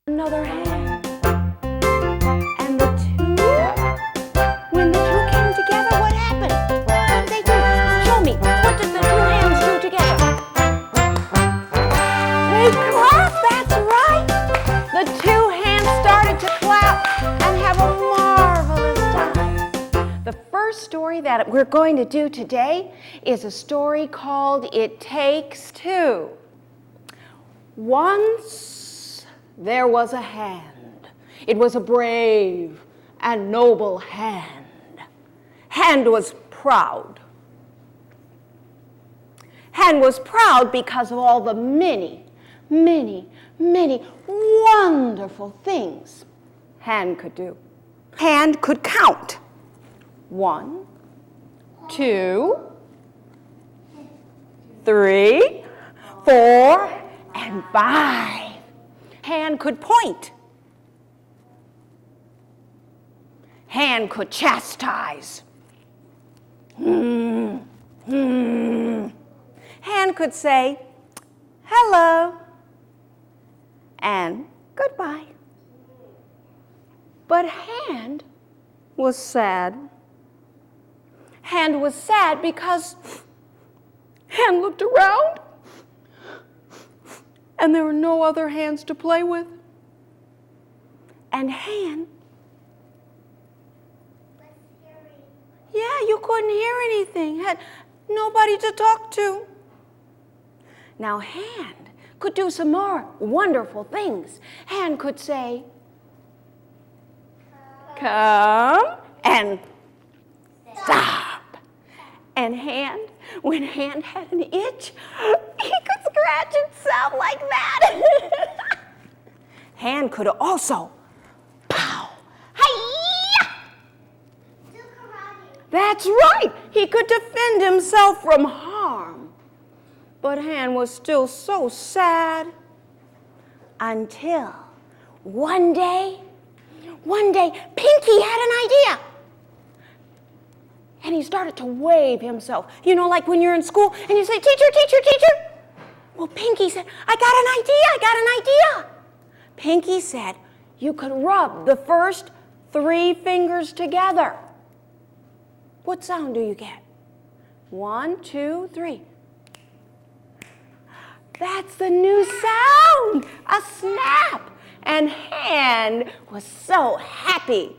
Another hand. And the two, when the two came together, what happened? What did they do? Show me. What did the two hands do together? They clapped, that's right. The two hands started to clap and have a marvelous time. The first story that we're going to do today is a story called It Takes Two. Once there was a hand. It was a brave and noble hand. Hand was proud. Hand was proud because of all the many, many, many wonderful things Hand could do. Hand could count. 1, 2, 3, 4, and 5. Hand could point. Hand could chastise. Hand could say, hello, and goodbye. But Hand was sad. Hand was sad because Hand looked around and there were no other hands to play with. And Hand, yeah, you couldn't hear anything, had nobody to talk to. Now Hand could do some more wonderful things. Hand could say, come, and stop. And Hand, when Hand had an itch, he could scratch himself like that. Hand could also, pow, hi-ya! That's right, he could defend himself from harm. But Hand was still so sad until one day, Pinky had an idea. And he started to wave himself. You know, like when you're in school and you say, teacher, teacher, teacher. Well, Pinky said, I got an idea. Pinky said, you could rub the first 3 fingers together. What sound do you get? 1, 2, 3. That's the new sound, a snap. And Hand was so happy.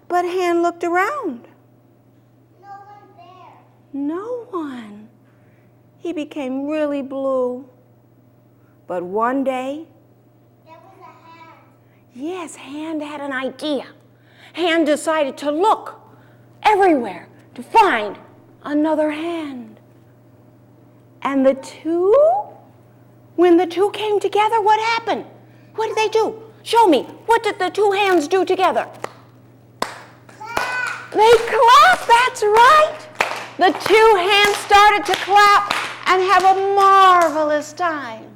But Hand looked around. No one there. No one. He became really blue. But one day, There was a hand. yes, Hand had an idea. Hand decided to look everywhere to find another hand. And the two, when the two came together, what happened? What did they do? Show me. What did the two hands do together? They clapped, that's right. The two hands started to clap and have a marvelous time.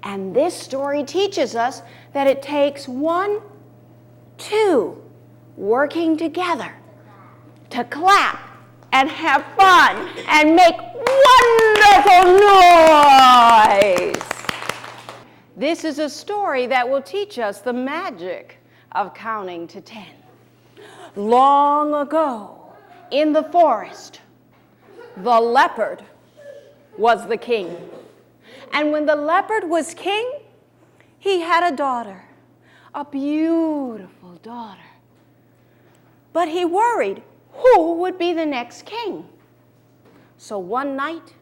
And this story teaches us that it takes 1, 2 working together to clap and have fun and make wonderful noise. This is a story that will teach us the magic of counting to 10. Long ago, in the forest, the leopard was the king. And when the leopard was king, he had a daughter, a beautiful daughter. But he worried who would be the next king. So one night,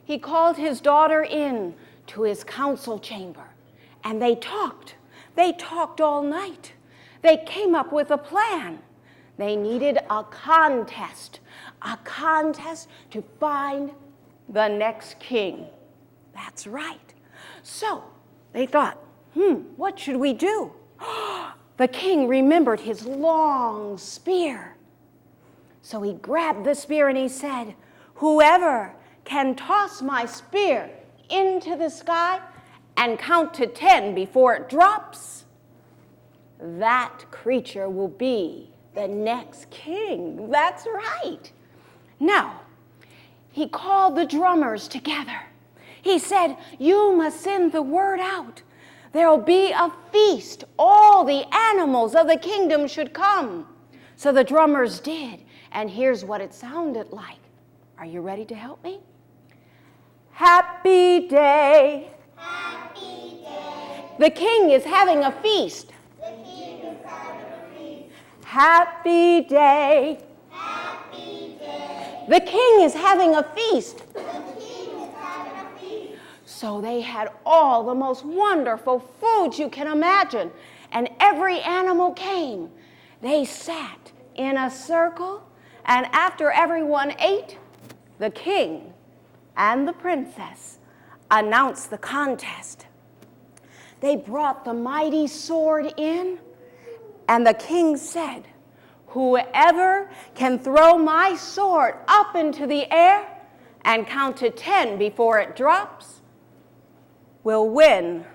he called his daughter in to his council chamber, and they talked. They talked all night. They came up with a plan. They needed a contest to find the next king. That's right. So they thought, what should we do? The king remembered his long spear. So he grabbed the spear and he said, whoever can toss my spear into the sky and count to 10 before it drops, that creature will be the next king. That's right. Now, he called the drummers together. He said, you must send the word out There'll be a feast. All the animals of the kingdom should come. So the drummers did, and here's what it sounded like. Are you ready to help me? Happy day. Happy day. The king is having a feast. The king is having a feast. Happy day. Happy day. The king is having a feast. The king is having a feast. So they had all the most wonderful foods you can imagine, and every animal came. They sat in a circle, and after everyone ate, the king and the princess announced the contest. They brought the mighty sword in, and the king said, "Whoever can throw my sword up into the air and count to 10 before it drops will win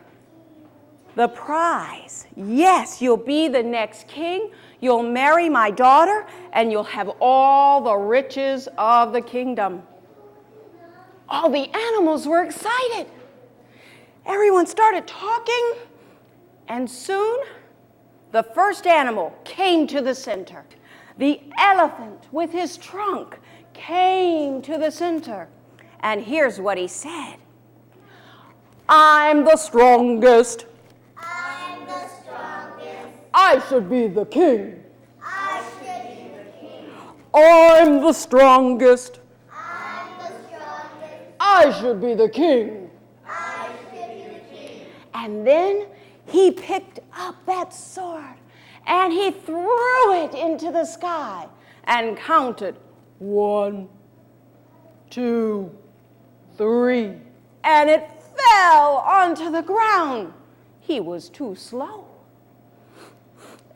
the prize. Yes, you'll be the next king, you'll marry my daughter, and you'll have all the riches of the kingdom." All the animals were excited. Everyone started talking, and soon the first animal came to the center. The elephant with his trunk came to the center, and here's what he said. "I'm the strongest. I'm the strongest. I should be the king. I should be the king. I'm the strongest. I'm the strongest. I should be the king." I should be the king. And then he picked up that sword and he threw it into the sky and counted 1, 2, 3, and it fell onto the ground. He was too slow.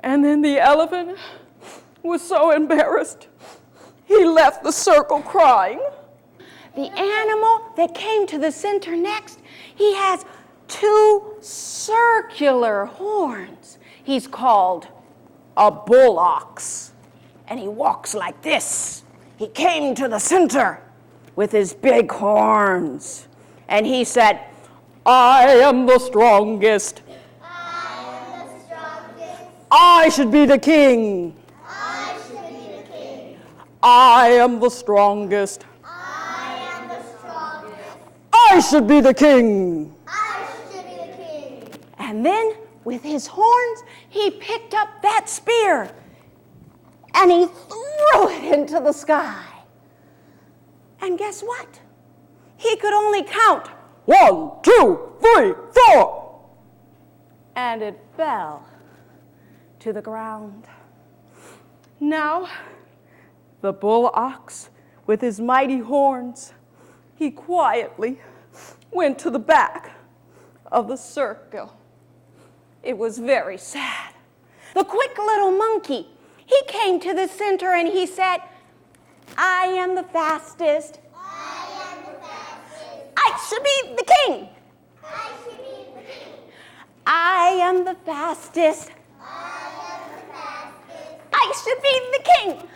And then the elephant was so embarrassed, he left the circle crying. The animal that came to the center next, he has 2 circular horns. He's called a bull ox, and he walks like this. He came to the center with his big horns, and he said, "I am the strongest. I am the strongest. I should be the king. I should be the king. I am the strongest. I am the strongest. I should be the king." I should be the king. And then, with his horns, he picked up that spear and he threw it into the sky. And guess what? He could only count 1, 2, 3, 4. And it fell to the ground. Now, the bull ox, with his mighty horns, he quietly went to the back of the circle. It was very sad. The quick little monkey, he came to the center and he said, "I am the fastest. I am the fastest. I should be the king. I should be the king. I am the fastest. I am the fastest. I should be the king."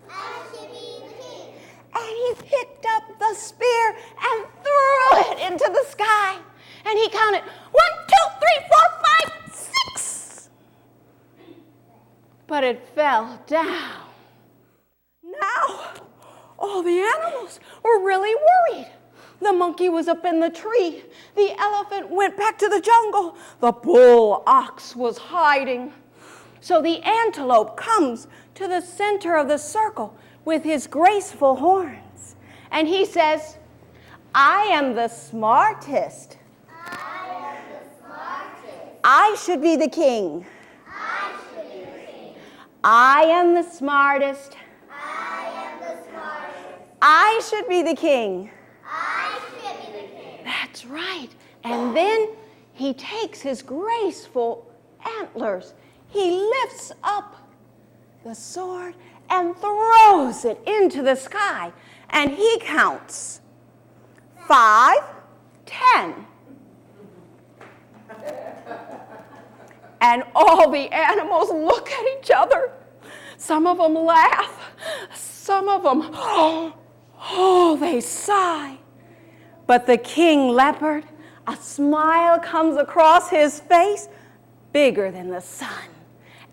I should be the king. And he picked up the spear and threw it into the sky. And he counted 1, 2, 3, 4, 5, 6. But it fell down. Now, all the animals were really worried. The monkey was up in the tree. The elephant went back to the jungle. The bull ox was hiding. So the antelope comes to the center of the circle with his graceful horns. And he says, "I am the smartest. I am the smartest. I should be the king. I should be the king. I am the smartest. I am the smartest. I should be the king." I should be the king. That's right. And then he takes his graceful antlers. He lifts up the sword and throws it into the sky. And he counts 5, 10. And all the animals look at each other. Some of them laugh. Some of them, oh, they sigh. But the king leopard A smile comes across his face, bigger than the sun.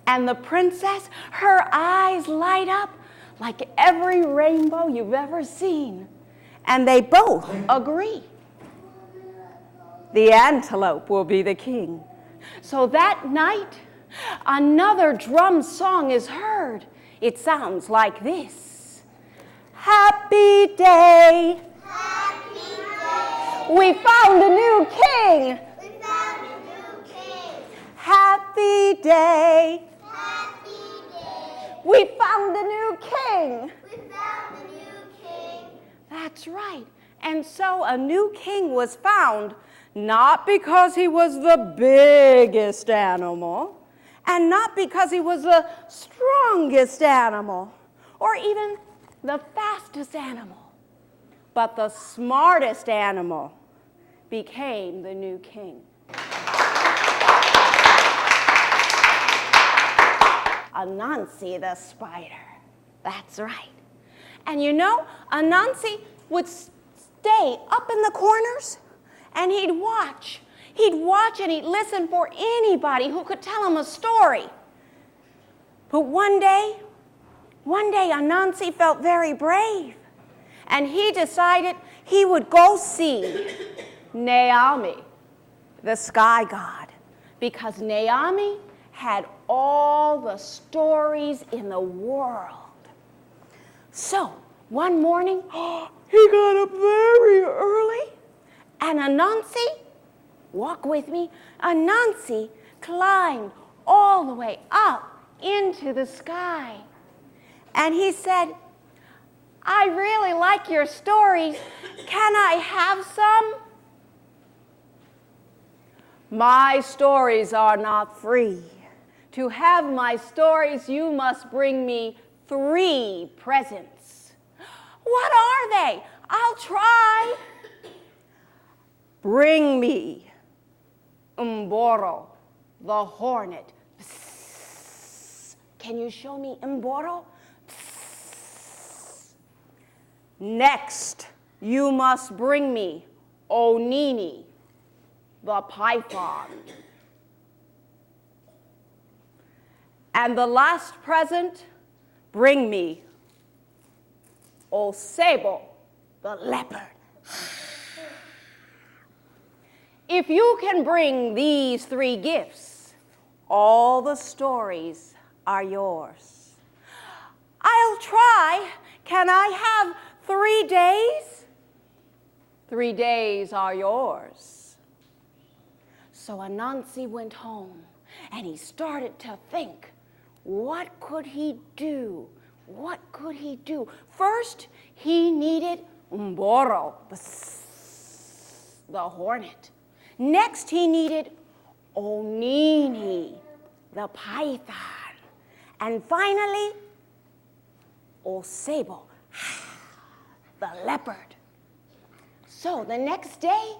And the princess, her eyes light up like every rainbow you've ever seen. And they both agree. The antelope will be the king. So that night, another drum song is heard. It sounds like this. Happy day. Happy day. We found a new king. We found a new king. Happy day. Happy day. We found a new king. We found a new king. That's right. And so a new king was found, not because he was the biggest animal, and not because he was the strongest animal, or even the fastest animal, but the smartest animal became the new king. Anansi the spider. That's right. And you know, Anansi would stay up in the corners and he'd watch. He'd watch and he'd listen for anybody who could tell him a story. But one day Anansi felt very brave. And he decided he would go see Naomi, the sky god, because Naomi had all the stories in the world. So one morning, he got up very early, and Anansi, walk with me, Anansi climbed all the way up into the sky. And he said, I really like your stories. Can I have some? My stories are not free. To have my stories, you must bring me 3 presents. What are they? I'll try. Bring me Mboro, the hornet. Psst. Can you show me Mboro? Psst. Next, you must bring me Onini, the python. And the last present, bring me Osebo, the leopard. If you can bring these 3 gifts, all the stories are yours. I'll try. Can I have 3 days? 3 days are yours. So Anansi went home and he started to think, what could he do? What could he do? First, he needed Mboro, the hornet. Next, he needed Onini, the python. And finally, Osebo, the leopard. So the next day,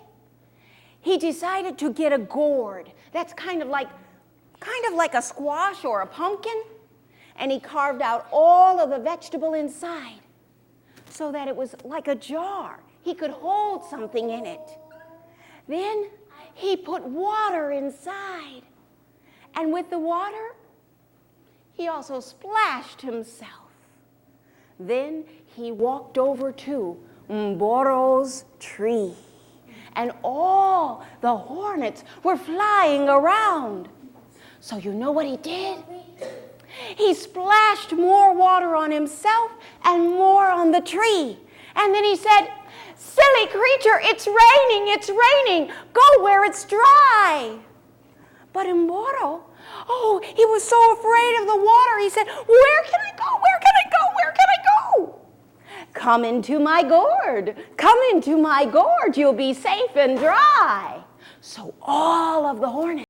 he decided to get a gourd. That's kind of like a squash or a pumpkin. And he carved out all of the vegetable inside so that it was like a jar. He could hold something in it. Then he put water inside. And with the water, he also splashed himself. Then he walked over to Mboro's tree. And all the hornets were flying around. So you know what he did? He splashed more water on himself and more on the tree. And then he said, silly creature, it's raining. Go where it's dry. But Mboro, he was so afraid of the water. He said, where can I go? Come into my gourd. You'll be safe and dry. So all of the hornets